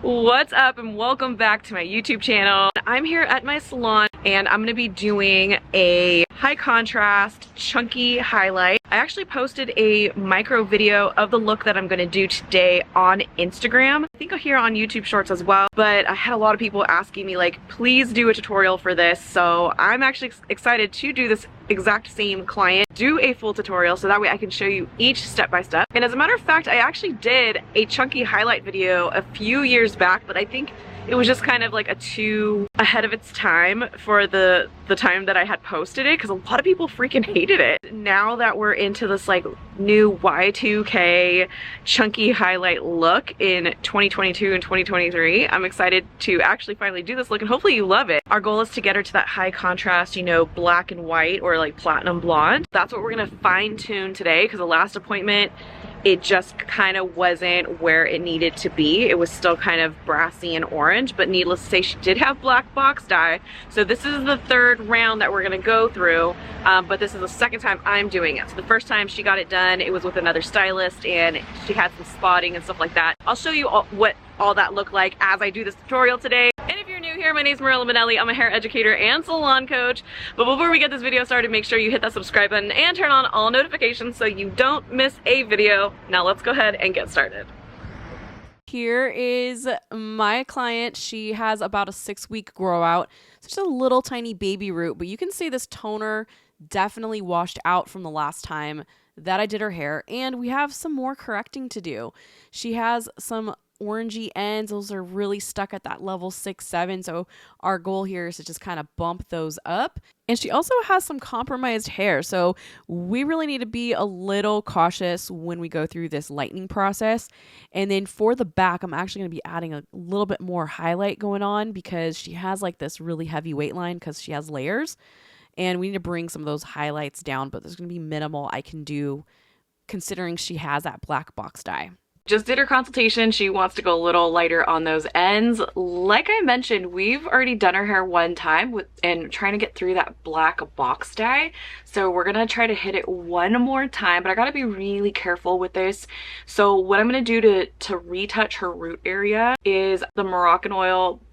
What's up and welcome back to my YouTube channel. I'm here at my salon and I'm gonna be doing a high contrast chunky highlight. I actually posted a micro video of the look that I'm gonna do today on Instagram. I think here on YouTube Shorts as well, but I had a lot of people asking me like, please do a tutorial for this. So I'm actually excited to do this exact same client, do a full tutorial so that way I can show you each step by step. And as a matter of fact, I actually did a chunky highlight video a few years back, but I think it was just kind of like too ahead of its time for the time that I had posted it, because a lot of people freaking hated it. Now that we're into this like new Y2K chunky highlight look in 2022 and 2023, I'm excited to actually finally do this look and hopefully you love it. Our goal is to get her to that high contrast, you know, black and white or like platinum blonde. That's what we're gonna fine tune today, because the last appointment it just kind of wasn't where it needed to be. It was still kind of brassy and orange, but needless to say, she did have black box dye. So this is the third round that we're gonna go through, but this is the second time I'm doing it. So the first time she got it done, it was with another stylist and she had some spotting and stuff like that. I'll show you what all that looked like as I do this tutorial today. And if you're new here, my name is Mirella Manelli. I'm a hair educator and salon coach. But before we get this video started, make sure you hit that subscribe button and turn on all notifications so you don't miss a video. Now let's go ahead and get started. Here is my client. She has about a 6-week grow out. It's just a little tiny baby root, but you can see this toner definitely washed out from the last time that I did her hair, and we have some more correcting to do. She has some orangey ends. Those are really stuck at that level 6, 7. So our goal here is to just kind of bump those up. And she also has some compromised hair. So we really need to be a little cautious when we go through this lightening process. And then for the back, I'm actually going to be adding a little bit more highlight going on because she has like this really heavy weight line because she has layers. And we need to bring some of those highlights down, but there's going to be minimal I can do considering she has that black box dye. Just did her consultation. She wants to go a little lighter on those ends. Like I mentioned, we've already done her hair one time and trying to get through that black box dye. So we're gonna try to hit it one more time, but I gotta be really careful with this. So what I'm gonna do to retouch her root area is the Moroccan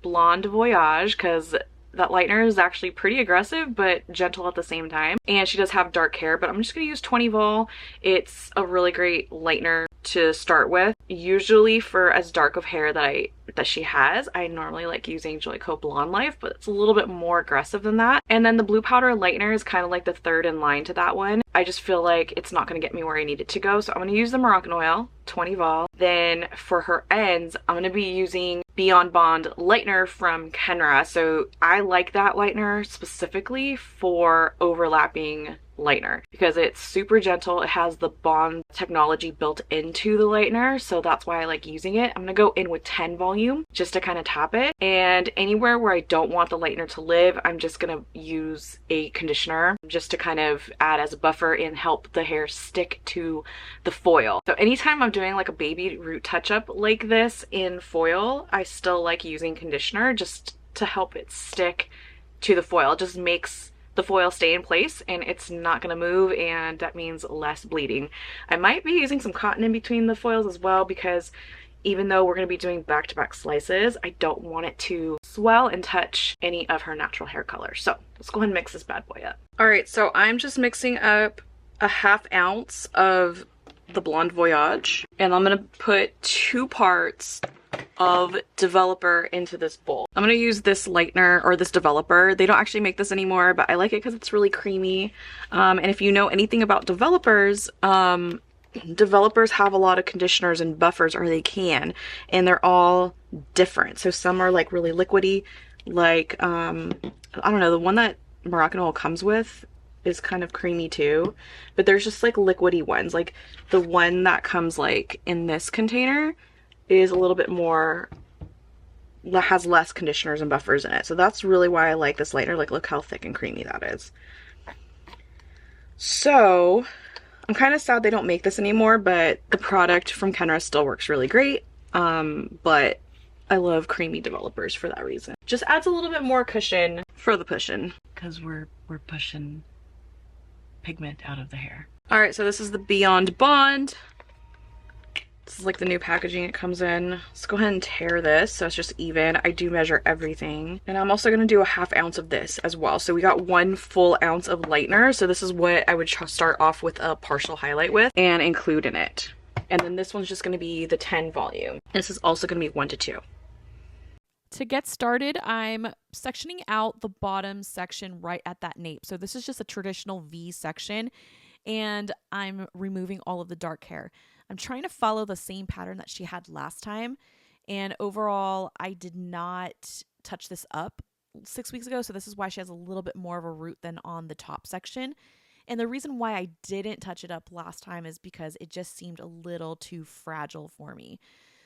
Blonde Voyage, because that lightener is actually pretty aggressive but gentle at the same time, and she does have dark hair, but I'm just gonna use 20 vol. It's a really great lightener to start with. Usually for as dark of hair that she has, I normally like using Joico Blonde Life, but it's a little bit more aggressive than that. And then the blue powder lightener is kind of like the third in line to that one. I just feel like it's not going to get me where I need it to go, so I'm going to use the Moroccan oil 20 vol. Then for her ends, I'm going to be using Beyond Bond lightener from Kenra. So I like that lightener specifically for overlapping lightener because it's super gentle. It has the bond technology built into the lightener, so that's why I like using it. I'm gonna go in with 10 volume just to kind of tap it, and anywhere where I don't want the lightener to live, I'm just gonna use a conditioner just to kind of add as a buffer and help the hair stick to the foil. So anytime I'm doing like a baby root touch-up like this in foil, I still like using conditioner just to help it stick to the foil. It just makes the foil stay in place and it's not going to move, and that means less bleeding. I might be using some cotton in between the foils as well, because even though we're going to be doing back-to-back slices, I don't want it to swell and touch any of her natural hair color. So let's go ahead and mix this bad boy up. All right, so I'm just mixing up a 1/2 ounce of the Blonde Voyage, and I'm going to put 2 parts of developer into this bowl. I'm going to use this lightener or this developer. They don't actually make this anymore, but I like it because it's really creamy. And if you know anything about developers, developers have a lot of conditioners and buffers, or they can, and they're all different. So some are like really liquidy, like I don't know, the one that Moroccan oil comes with is kind of creamy too, but there's just like liquidy ones. Like the one that comes like in this container is a little bit more, that has less conditioners and buffers in it. So that's really why I like this lightener. Like, look how thick and creamy that is. So I'm kind of sad they don't make this anymore, but the product from Kenra still works really great. But I love creamy developers for that reason. Just adds a little bit more cushion for the pushing, because we're pushing pigment out of the hair. All right, so this is the Beyond Bond. This is like the new packaging it comes in. Let's go ahead and tear this so it's just even. I do measure everything. And I'm also gonna do a 1/2 ounce of this as well. So we got 1 full ounce of lightener. So this is what I would start off with a partial highlight with and include in it. And then this one's just gonna be the 10 volume. This is also gonna be 1 to 2. To get started, I'm sectioning out the bottom section right at that nape. So this is just a traditional V section, and I'm removing all of the dark hair. I'm trying to follow the same pattern that she had last time, and overall, I did not touch this up 6 weeks ago, so this is why she has a little bit more of a root than on the top section. And the reason why I didn't touch it up last time is because it just seemed a little too fragile for me.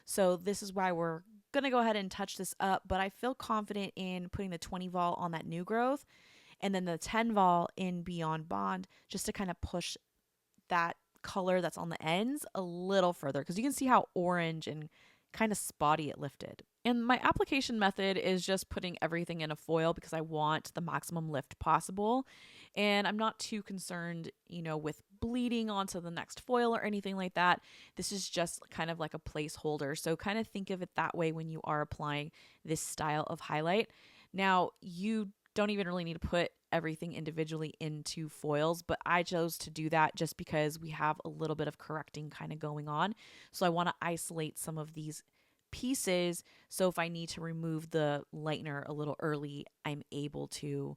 So this is why we're going to go ahead and touch this up, but I feel confident in putting the 20 vol on that new growth and then the 10 vol in Beyond Bond just to kind of push that color that's on the ends a little further, because you can see how orange and kind of spotty it lifted. And my application method is just putting everything in a foil because I want the maximum lift possible. And I'm not too concerned, with bleeding onto the next foil or anything like that. This is just kind of like a placeholder. So kind of think of it that way when you are applying this style of highlight. Now, you don't even really need to put everything individually into foils, but I chose to do that just because we have a little bit of correcting kind of going on. So I want to isolate some of these pieces, so if I need to remove the lightener a little early, I'm able to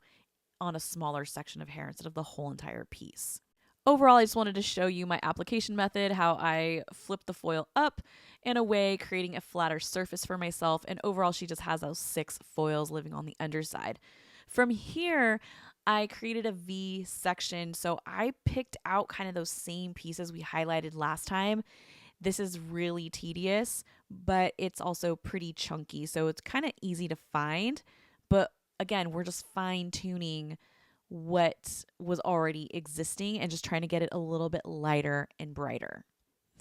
on a smaller section of hair instead of the whole entire piece. Overall, I just wanted to show you my application method, how I flip the foil up and away, creating a flatter surface for myself, and overall she just has those 6 foils living on the underside. From here, I created a V section, so I picked out kind of those same pieces we highlighted last time. This is really tedious, but it's also pretty chunky, so it's kind of easy to find. But again, we're just fine-tuning what was already existing and just trying to get it a little bit lighter and brighter.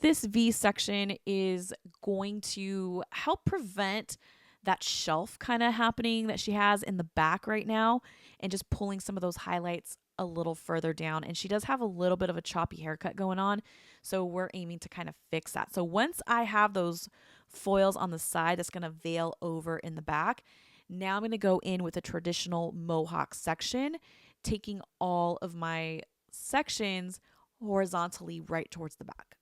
This V section is going to help prevent that shelf kind of happening that she has in the back right now, and just pulling some of those highlights a little further down. And she does have a little bit of a choppy haircut going on, so we're aiming to kind of fix that. So once I have those foils on the side that's going to veil over in the back, now I'm going to go in with a traditional mohawk section, taking all of my sections horizontally right towards the back.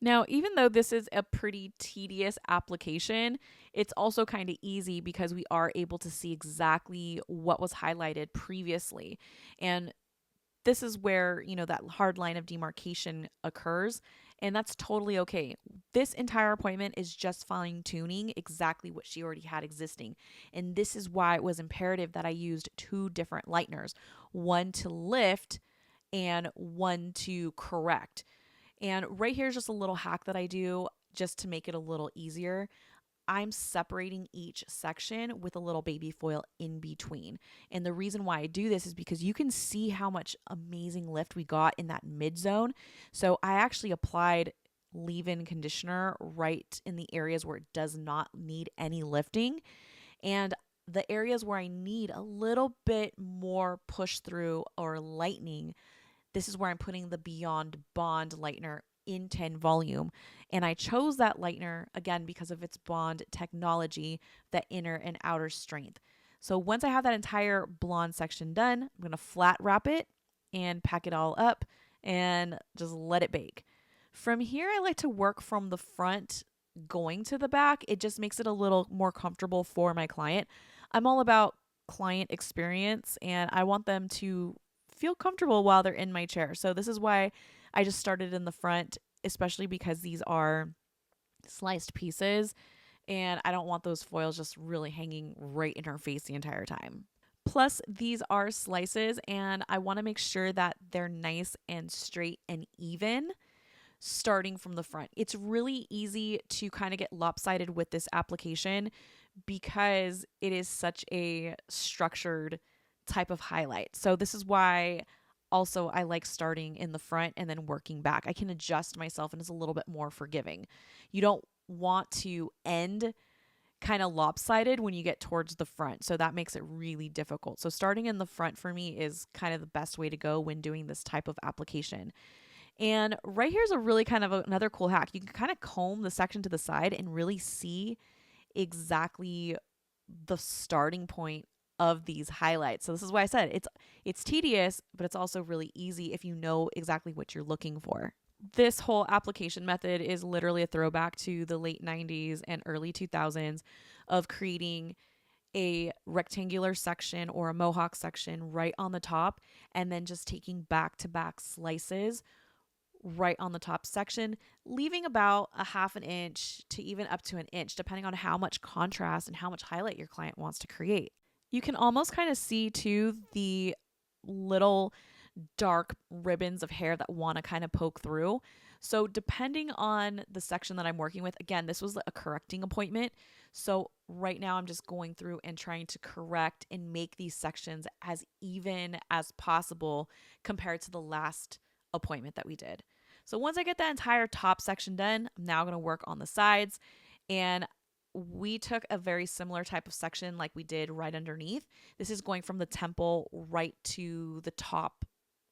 Now, even though this is a pretty tedious application, it's also kind of easy because we are able to see exactly what was highlighted previously. And this is where, that hard line of demarcation occurs, and that's totally okay. This entire appointment is just fine-tuning exactly what she already had existing. And this is why it was imperative that I used 2 different lighteners, one to lift and one to correct. And right here is just a little hack that I do just to make it a little easier. I'm separating each section with a little baby foil in between. And the reason why I do this is because you can see how much amazing lift we got in that mid zone. So I actually applied leave-in conditioner right in the areas where it does not need any lifting. And the areas where I need a little bit more push through or lightening, this is where I'm putting the Beyond Bond lightener in 10 volume. And I chose that lightener again because of its bond technology, that inner and outer strength. So once I have that entire blonde section done, I'm going to flat wrap it and pack it all up and just let it bake. From here, I like to work from the front going to the back. It just makes it a little more comfortable for my client. I'm all about client experience, and I want them to feel comfortable while they're in my chair. So this is why I just started in the front, especially because these are sliced pieces and I don't want those foils just really hanging right in her face the entire time. Plus, these are slices and I want to make sure that they're nice and straight and even starting from the front. It's really easy to kind of get lopsided with this application because it is such a structured type of highlight. So this is why also I like starting in the front and then working back. I can adjust myself and it's a little bit more forgiving. You don't want to end kind of lopsided when you get towards the front. So that makes it really difficult. So starting in the front for me is kind of the best way to go when doing this type of application. And right here's a really kind of another cool hack. You can kind of comb the section to the side and really see exactly the starting point of these highlights. So this is why I said it's tedious, but it's also really easy if you know exactly what you're looking for. This whole application method is literally a throwback to the late 90s and early 2000s of creating a rectangular section or a mohawk section right on the top and then just taking back-to-back slices right on the top section, leaving about a half an inch to even up to an inch, depending on how much contrast and how much highlight your client wants to create. You can almost kind of see too the little dark ribbons of hair that want to kind of poke through. So depending on the section that I'm working with, again, this was a correcting appointment. So right now I'm just going through and trying to correct and make these sections as even as possible compared to the last appointment that we did. So once I get that entire top section done, I'm now going to work on the sides. And we took a very similar type of section like we did right underneath. This is going from the temple right to the top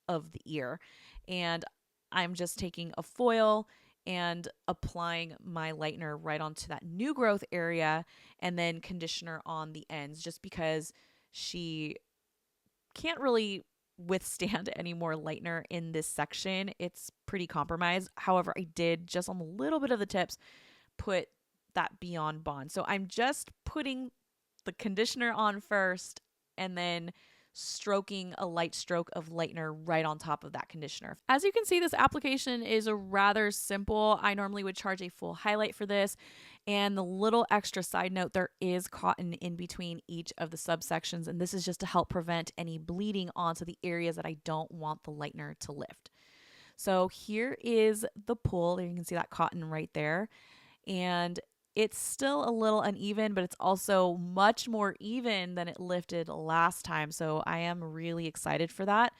of the ear. And I'm just taking a foil and applying my lightener right onto that new growth area and then conditioner on the ends, just because she can't really withstand any more lightener in this section. It's pretty compromised. However, I did just on a little bit of the tips put that Beyond Bond. So I'm just putting the conditioner on first and then stroking a light stroke of lightener right on top of that conditioner. As you can see, this application is rather simple. I normally would charge a full highlight for this. And the little extra side note, there is cotton in between each of the subsections, and this is just to help prevent any bleeding onto the areas that I don't want the lightener to lift. So here is the pull. There you can see that cotton right there. And it's still a little uneven, but it's also much more even than it lifted last time. So I am really excited for that.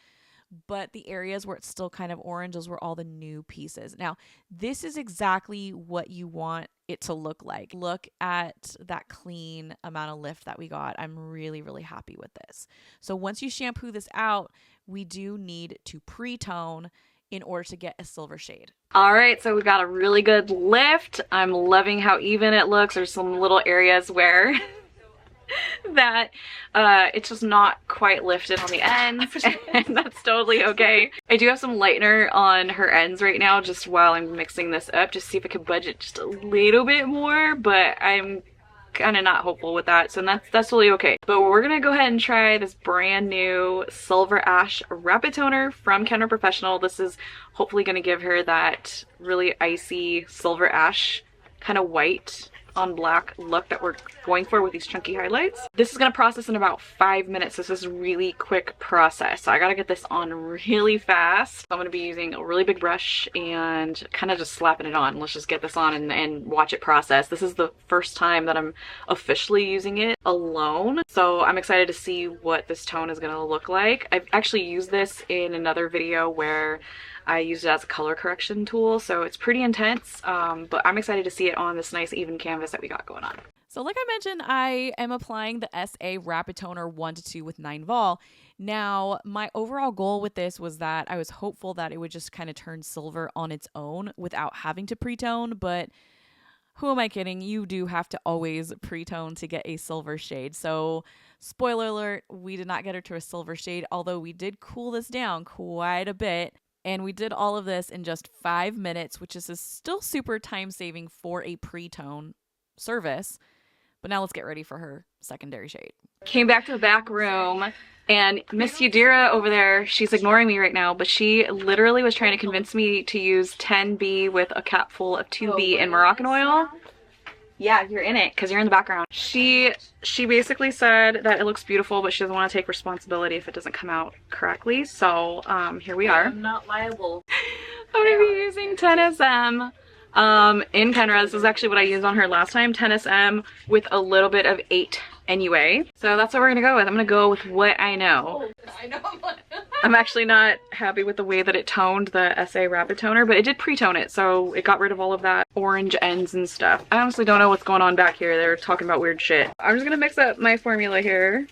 But the areas where it's still kind of orange, those were all the new pieces. Now, this is exactly what you want it to look like. Look at that clean amount of lift that we got. I'm really, really happy with this. So once you shampoo this out, we do need to pre-tone in order to get a silver shade. All right, so we've got a really good lift. I'm loving how even it looks. There's some little areas where that it's just not quite lifted on the ends, and that's totally okay. I do have some lightener on her ends right now just while I'm mixing this up, just see if I can budget just a little bit more, but I'm kind of not hopeful with that, so that's totally okay. But we're gonna go ahead and try this brand new Silver Ash Rapid Toner from Kenra Professional. This is hopefully gonna give her that really icy silver ash kind of white on black look that we're going for with these chunky highlights. This is gonna process in about 5 minutes. This is a really quick process, so I gotta get this on really fast. So I'm gonna be using a really big brush and kind of just slapping it on. Let's just get this on and watch it process. This is the first time that I'm officially using it alone, so I'm excited to see what this tone is gonna look like. I've actually used this in another video where I used it as a color correction tool, so it's pretty intense, but I'm excited to see it on this nice even canvas that we got going on. So like I mentioned, I am applying the SA Rapid Toner 1 to 2 with 9 vol. Now, my overall goal with this was that I was hopeful that it would just kind of turn silver on its own without having to pre-tone, but who am I kidding? You do have to always pre-tone to get a silver shade. So spoiler alert, we did not get her to a silver shade, although we did cool this down quite a bit. And we did all of this in just 5 minutes, which is still super time saving for a pre-tone service. But now let's get ready for her secondary shade. Came back to the back room, and Miss Yadira over there, she's ignoring me right now, but she literally was trying to convince me to use 10B with a cap full of 2B in Moroccan oil. Yeah, you're in it because you're in the background. She basically said that it looks beautiful, but she doesn't want to take responsibility if it doesn't come out correctly. So here we are. I'm not liable. I'm gonna be using 10SM in Kenra. This is actually what I used on her last time, 10SM with a little bit of 8 NUA. So that's what we're gonna go with. I'm gonna go with what I know. I know. I'm actually not happy with the way that it toned the SA Rapid Toner, but it did pre-tone it, so it got rid of all of that orange ends and stuff. I honestly don't know what's going on back here. They're talking about weird shit. I'm just gonna mix up my formula here,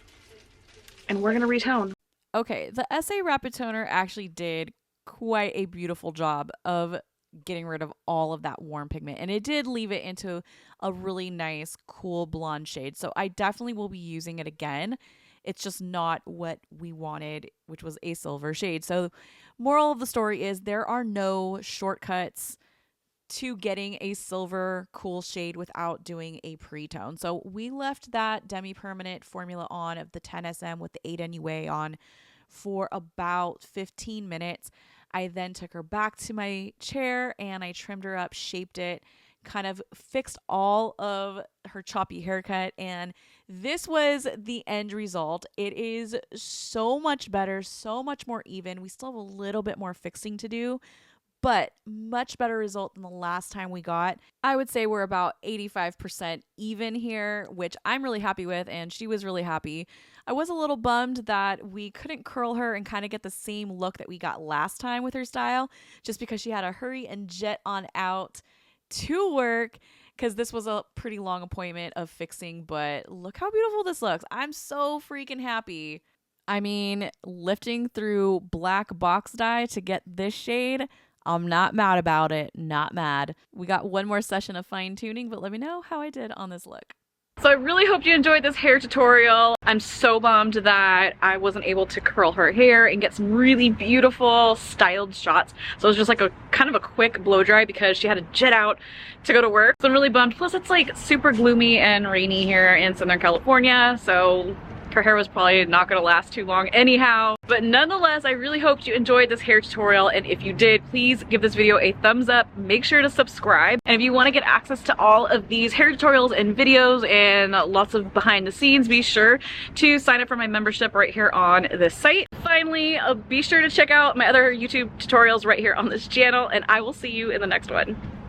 and we're gonna retone. Okay, the SA Rapid Toner actually did quite a beautiful job of getting rid of all of that warm pigment. And it did leave it into a really nice, cool blonde shade. So I definitely will be using it again. It's just not what we wanted, which was a silver shade. So moral of the story is there are no shortcuts to getting a silver cool shade without doing a pre-tone. So we left that Demi permanent formula on of the 10SM with the 8 NUA on for about 15 minutes. I then took her back to my chair and I trimmed her up, shaped it, kind of fixed all of her choppy haircut, and this was the end result. It is so much better, so much more even. We still have a little bit more fixing to do, but much better result than the last time we got. I would say we're about 85% even here, which I'm really happy with, and she was really happy. I was a little bummed that we couldn't curl her and kind of get the same look that we got last time with her style, just because she had to hurry and jet on out to work, because this was a pretty long appointment of fixing. But look how beautiful this looks. I'm so freaking happy. I mean, lifting through black box dye to get this shade, I'm not mad about it. Not mad. We got one more session of fine tuning, but let me know how I did on this look. So I really hope you enjoyed this hair tutorial. I'm so bummed that I wasn't able to curl her hair and get some really beautiful styled shots. So it was just like a kind of a quick blow dry because she had to jet out to go to work. So I'm really bummed. Plus it's like super gloomy and rainy here in Southern California. So her hair was probably not gonna last too long anyhow. But nonetheless, I really hoped you enjoyed this hair tutorial, and if you did, please give this video a thumbs up. Make sure to subscribe. And if you want to get access to all of these hair tutorials and videos and lots of behind the scenes, be sure to sign up for my membership right here on this site. Finally, be sure to check out my other YouTube tutorials right here on this channel, and I will see you in the next one.